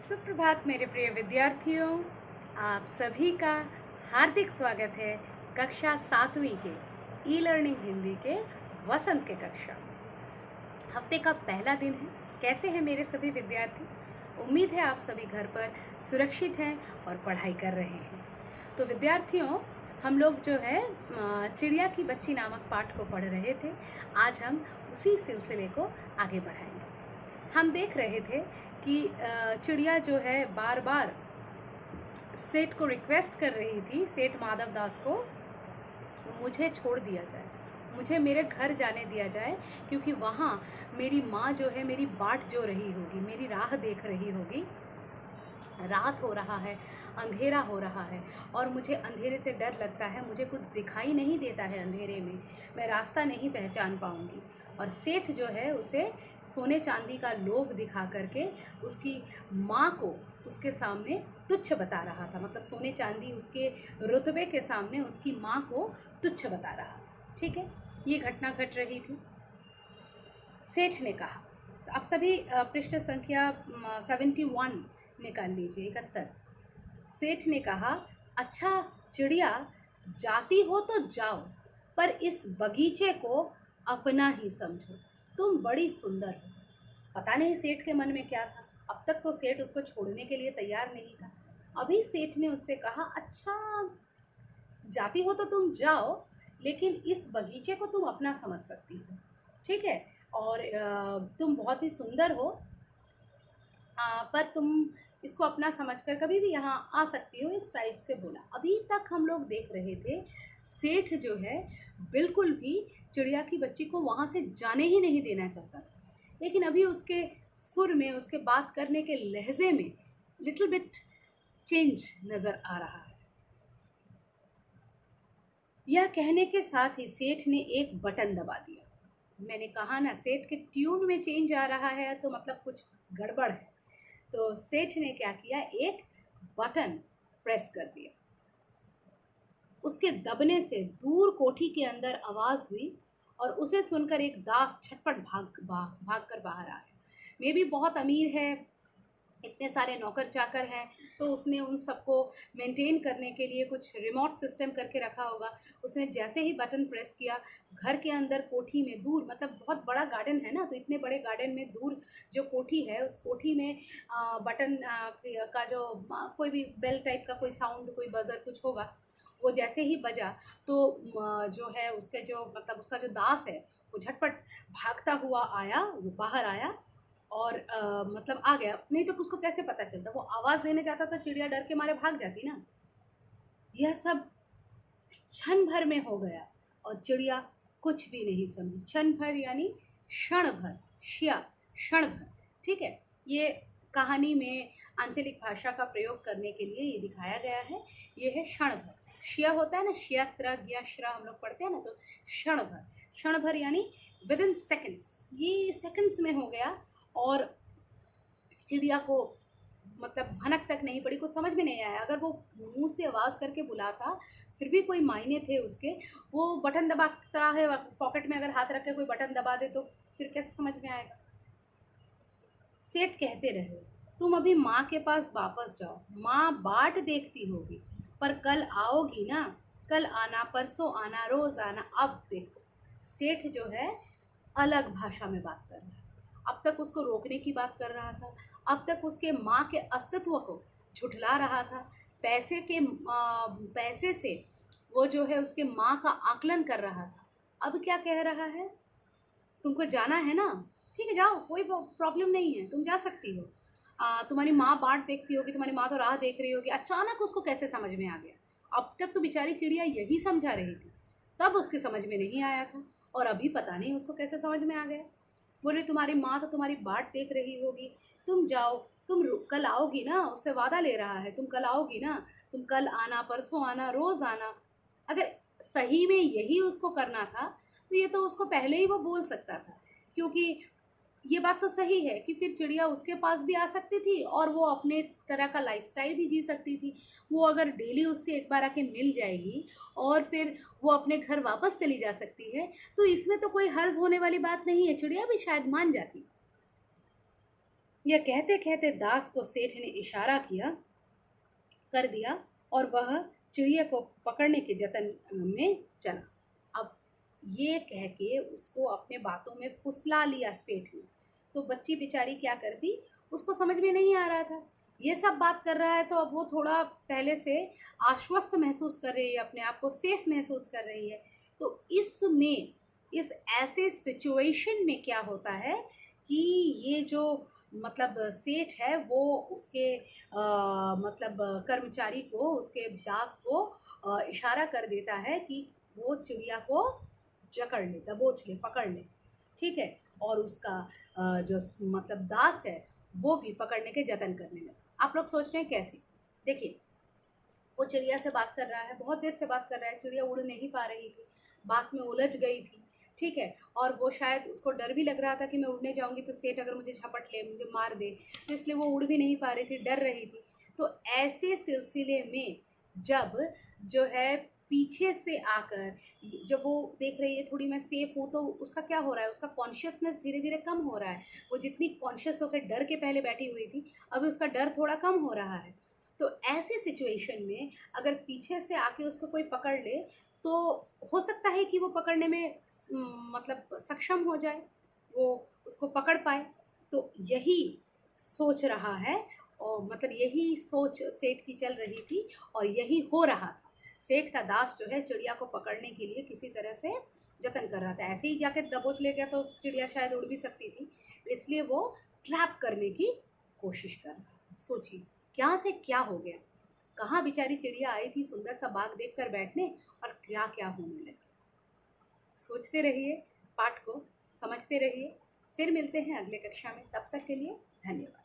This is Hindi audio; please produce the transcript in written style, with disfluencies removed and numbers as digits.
सुप्रभात मेरे प्रिय विद्यार्थियों, आप सभी का हार्दिक स्वागत है कक्षा 7वीं के ई लर्निंग हिंदी के वसंत के कक्षा। हफ्ते का पहला दिन है। कैसे हैं मेरे सभी विद्यार्थी? उम्मीद है आप सभी घर पर सुरक्षित हैं और पढ़ाई कर रहे हैं। तो विद्यार्थियों, हम लोग जो है चिड़िया की बच्ची नामक पाठ को पढ़ रहे थे। आज हम उसी सिलसिले को आगे बढ़ाएंगे। हम देख रहे थे कि चिड़िया जो है बार बार सेठ को रिक्वेस्ट कर रही थी, सेठ माधव दास को, मुझे छोड़ दिया जाए, मुझे मेरे घर जाने दिया जाए, क्योंकि वहाँ मेरी माँ जो है मेरी बाट जो रही होगी, मेरी राह देख रही होगी। रात हो रहा है, अंधेरा हो रहा है और मुझे अंधेरे से डर लगता है, मुझे कुछ दिखाई नहीं देता है अंधेरे में, मैं रास्ता नहीं पहचान पाऊँगी। और सेठ जो है उसे सोने चांदी का लोभ दिखा करके उसकी माँ को उसके सामने तुच्छ बता रहा था। मतलब सोने चांदी उसके रुतबे के सामने उसकी माँ को तुच्छ बता रहा था। ठीक है, ये घटना घट रही थी। सेठ ने कहा, आप सभी पृष्ठ संख्या 71 निकाल लीजिए, 71। सेठ ने कहा, अच्छा चिड़िया, जाती हो तो जाओ, पर इस बगीचे को अपना ही समझो, तुम बड़ी सुंदर हो। पता नहीं सेठ के मन में क्या था। अब तक तो सेठ उसको छोड़ने के लिए तैयार नहीं था। अभी सेठ ने उससे कहा, अच्छा जाती हो तो तुम जाओ, लेकिन इस बगीचे को तुम अपना समझ सकती हो, ठीक है, और तुम बहुत ही सुंदर हो, पर तुम इसको अपना समझकर कभी भी यहाँ आ सकती हो, इस टाइप से बोला। अभी तक हम लोग देख रहे थे सेठ जो है बिल्कुल भी चिड़िया की बच्ची को वहाँ से जाने ही नहीं देना चाहता, लेकिन अभी उसके सुर में, उसके बात करने के लहजे में लिटिल बिट चेंज नज़र आ रहा है। यह कहने के साथ ही सेठ ने एक बटन दबा दिया। मैंने कहा ना, सेठ के ट्यून में चेंज आ रहा है तो मतलब कुछ गड़बड़ है। तो सेठ ने क्या किया, एक बटन प्रेस कर दिया। उसके दबने से दूर कोठी के अंदर आवाज़ हुई और उसे सुनकर एक दास छटपट भाग कर बाहर आया। मे भी बहुत अमीर है, इतने सारे नौकर चाकर हैं, तो उसने उन सबको मेंटेन करने के लिए कुछ रिमोट सिस्टम करके रखा होगा। उसने जैसे ही बटन प्रेस किया, घर के अंदर कोठी में दूर, मतलब बहुत बड़ा गार्डन है ना, तो इतने बड़े गार्डन में दूर जो कोठी है, उस कोठी में बटन का जो कोई भी बेल टाइप का कोई साउंड, कोई बजर कुछ होगा, वो जैसे ही बजा तो जो है उसके जो मतलब उसका जो दास है वो झटपट भागता हुआ आया, वो बाहर आया और मतलब आ गया। नहीं तो उसको कैसे पता चलता? वो आवाज़ देने जाता तो चिड़िया डर के मारे भाग जाती ना। यह सब क्षण भर में हो गया और चिड़िया कुछ भी नहीं समझी। क्षण भर यानी क्षण भर, शिया क्षण भर, ठीक है। ये कहानी में आंचलिक भाषा का प्रयोग करने के लिए ये दिखाया गया है। ये है क्षण भर। शिया होता है ना, शिया त्र श्रा हम लोग पढ़ते हैं ना, तो क्षण भर, क्षण भर यानी विद इन सेकेंड्स। ये सेकेंड्स में हो गया और चिड़िया को मतलब भनक तक नहीं पड़ी, कुछ समझ में नहीं आया। अगर वो मुंह से आवाज़ करके बुलाता फिर भी कोई मायने थे उसके। वो बटन दबाता है, पॉकेट में अगर हाथ रख के कोई बटन दबा दे तो फिर कैसे समझ में आएगा। सेठ कहते रहे, तुम अभी माँ के पास वापस जाओ, माँ बाट देखती होगी, पर कल आओगी ना, कल आना, परसों आना, रोज आना। अब देखो सेठ जो है अलग भाषा में बात कर रहा है। अब तक उसको रोकने की बात कर रहा था, अब तक उसके माँ के अस्तित्व को झुठला रहा था, पैसे से वो जो है उसके माँ का आकलन कर रहा था। अब क्या कह रहा है, तुमको जाना है ना, ठीक है जाओ, कोई प्रॉब्लम नहीं है, तुम जा सकती हो। तुम्हारी माँ बाट देखती होगी, तुम्हारी माँ तो राह देख रही होगी। अचानक उसको कैसे समझ में आ गया? अब तक तो बेचारी चिड़िया यही समझा रही थी, तब उसके समझ में नहीं आया था, और अभी पता नहीं उसको कैसे समझ में आ गया। बोले, तुम्हारी माँ तो तुम्हारी बाट देख रही होगी, तुम जाओ, तुम कल आओगी ना, उससे वादा ले रहा है, तुम कल आओगी ना, तुम कल आना, परसों आना, रोज़ आना। अगर सही में यही उसको करना था तो ये तो उसको पहले ही वो बोल सकता था, क्योंकि ये बात तो सही है कि फिर चिड़िया उसके पास भी आ सकती थी और वो अपने तरह का लाइफस्टाइल भी जी सकती थी। वो अगर डेली उससे एक बार आके मिल जाएगी और फिर वो अपने घर वापस चली जा सकती है, तो इसमें तो कोई हर्ज होने वाली बात नहीं है, चिड़िया भी शायद मान जाती। यह कहते कहते दास को सेठ ने इशारा कर दिया और वह चिड़िया को पकड़ने के जतन में चला। अब ये कह के उसको अपने बातों में फुसला लिया सेठ ने। तो बच्ची बेचारी क्या करती, उसको समझ में नहीं आ रहा था, ये सब बात कर रहा है, तो अब वो थोड़ा पहले से आश्वस्त महसूस कर रही है, अपने आप को सेफ महसूस कर रही है। तो इसमें इस ऐसे सिचुएशन में क्या होता है कि ये जो मतलब सेठ है वो उसके मतलब कर्मचारी को, उसके दास को इशारा कर देता है कि वो चिड़िया को जकड़ ले, दबोच ले, पकड़ ले। ठीक है, और उसका जो मतलब दास है वो भी पकड़ने के जतन करने लगा। आप लोग सोच रहे हैं कैसे? देखिए, वो चिड़िया से बात कर रहा है, बहुत देर से बात कर रहा है, चिड़िया उड़ नहीं पा रही थी, बात में उलझ गई थी। ठीक है, और वो शायद उसको डर भी लग रहा था कि मैं उड़ने जाऊंगी तो सेठ अगर मुझे झपट ले, मुझे मार दे, तो इसलिए वो उड़ भी नहीं पा रही थी, डर रही थी। तो ऐसे सिलसिले में जब जो है पीछे से आकर, जब वो देख रही है थोड़ी मैं सेफ हूँ, तो उसका क्या हो रहा है, उसका कॉन्शियसनेस धीरे धीरे कम हो रहा है। वो जितनी कॉन्शियस होकर डर के पहले बैठी हुई थी, अब उसका डर थोड़ा कम हो रहा है। तो ऐसे सिचुएशन में अगर पीछे से आके उसको कोई पकड़ ले, तो हो सकता है कि वो पकड़ने में मतलब सक्षम हो जाए, वो उसको पकड़ पाए। तो यही सोच रहा है, और मतलब यही सोच सेठ की चल रही थी और यही हो रहा था। सेठ का दास जो है चिड़िया को पकड़ने के लिए किसी तरह से जतन कर रहा था। ऐसे ही जाके दबोच ले गया तो चिड़िया शायद उड़ भी सकती थी, इसलिए वो ट्रैप करने की कोशिश कर रहा था। सोचिए क्या से क्या हो गया, कहाँ बेचारी चिड़िया आई थी सुंदर सा बाग देख कर बैठने, और क्या क्या होने लगे। सोचते रहिए, पाठ को समझते रहिए। फिर मिलते हैं अगले कक्षा में, तब तक के लिए धन्यवाद।